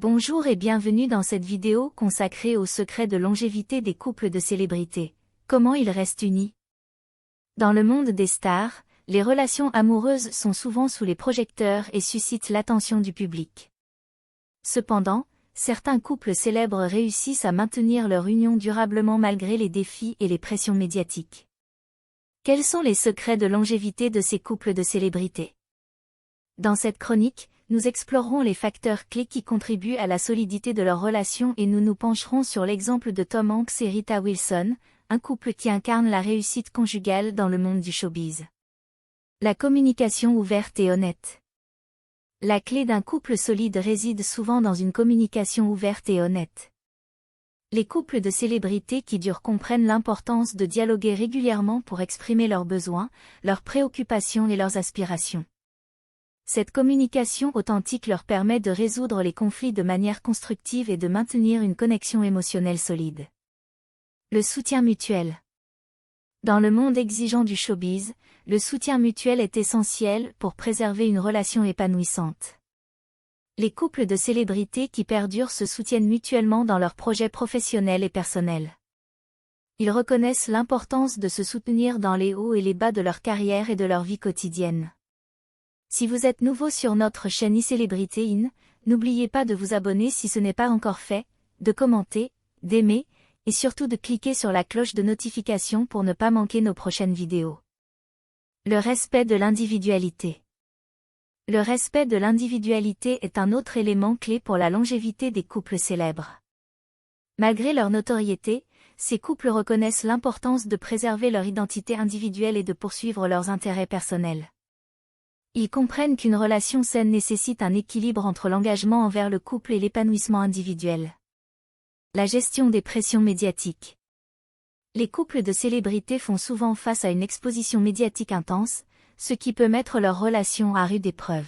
Bonjour et bienvenue dans cette vidéo consacrée aux secrets de longévité des couples de célébrités. Comment ils restent unis? Dans le monde des stars, les relations amoureuses sont souvent sous les projecteurs et suscitent l'attention du public. Cependant, certains couples célèbres réussissent à maintenir leur union durablement malgré les défis et les pressions médiatiques. Quels sont les secrets de longévité de ces couples de célébrités? Dans cette chronique, nous explorerons les facteurs clés qui contribuent à la solidité de leur relation et nous nous pencherons sur l'exemple de Tom Hanks et Rita Wilson, un couple qui incarne la réussite conjugale dans le monde du showbiz. La communication ouverte et honnête. La clé d'un couple solide réside souvent dans une communication ouverte et honnête. Les couples de célébrités qui durent comprennent l'importance de dialoguer régulièrement pour exprimer leurs besoins, leurs préoccupations et leurs aspirations. Cette communication authentique leur permet de résoudre les conflits de manière constructive et de maintenir une connexion émotionnelle solide. Le soutien mutuel. Dans le monde exigeant du showbiz, le soutien mutuel est essentiel pour préserver une relation épanouissante. Les couples de célébrités qui perdurent se soutiennent mutuellement dans leurs projets professionnels et personnels. Ils reconnaissent l'importance de se soutenir dans les hauts et les bas de leur carrière et de leur vie quotidienne. Si vous êtes nouveau sur notre chaîne iCélébrité In, n'oubliez pas de vous abonner si ce n'est pas encore fait, de commenter, d'aimer, et surtout de cliquer sur la cloche de notification pour ne pas manquer nos prochaines vidéos. Le respect de l'individualité. Le respect de l'individualité est un autre élément clé pour la longévité des couples célèbres. Malgré leur notoriété, ces couples reconnaissent l'importance de préserver leur identité individuelle et de poursuivre leurs intérêts personnels. Ils comprennent qu'une relation saine nécessite un équilibre entre l'engagement envers le couple et l'épanouissement individuel. La gestion des pressions médiatiques. Les couples de célébrités font souvent face à une exposition médiatique intense, ce qui peut mettre leur relation à rude épreuve.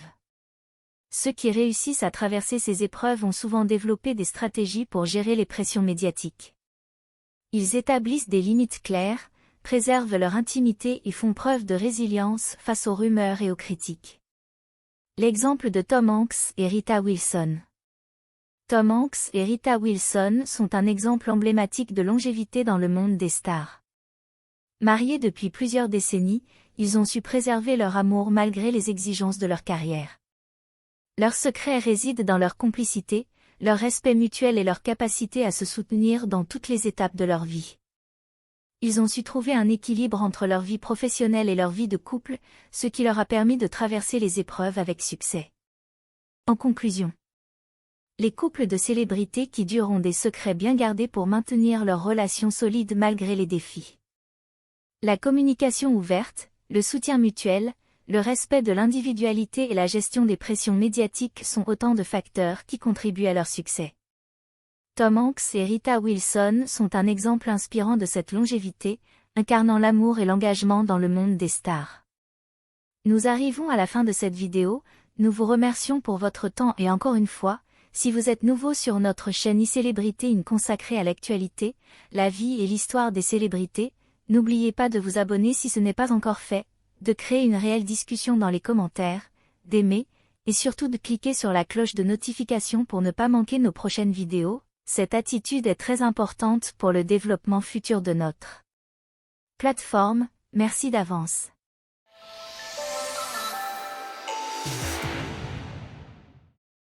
Ceux qui réussissent à traverser ces épreuves ont souvent développé des stratégies pour gérer les pressions médiatiques. Ils établissent des limites claires, préservent leur intimité et font preuve de résilience face aux rumeurs et aux critiques. L'exemple de Tom Hanks et Rita Wilson. Tom Hanks et Rita Wilson sont un exemple emblématique de longévité dans le monde des stars. Mariés depuis plusieurs décennies, ils ont su préserver leur amour malgré les exigences de leur carrière. Leur secret réside dans leur complicité, leur respect mutuel et leur capacité à se soutenir dans toutes les étapes de leur vie. Ils ont su trouver un équilibre entre leur vie professionnelle et leur vie de couple, ce qui leur a permis de traverser les épreuves avec succès. En conclusion, les couples de célébrités qui durent ont des secrets bien gardés pour maintenir leur relation solide malgré les défis. La communication ouverte, le soutien mutuel, le respect de l'individualité et la gestion des pressions médiatiques sont autant de facteurs qui contribuent à leur succès. Tom Hanks et Rita Wilson sont un exemple inspirant de cette longévité, incarnant l'amour et l'engagement dans le monde des stars. Nous arrivons à la fin de cette vidéo, nous vous remercions pour votre temps et encore une fois, si vous êtes nouveau sur notre chaîne iCélébrité In consacrée à l'actualité, la vie et l'histoire des célébrités, n'oubliez pas de vous abonner si ce n'est pas encore fait, de créer une réelle discussion dans les commentaires, d'aimer, et surtout de cliquer sur la cloche de notification pour ne pas manquer nos prochaines vidéos. Cette attitude est très importante pour le développement futur de notre plateforme. Merci d'avance.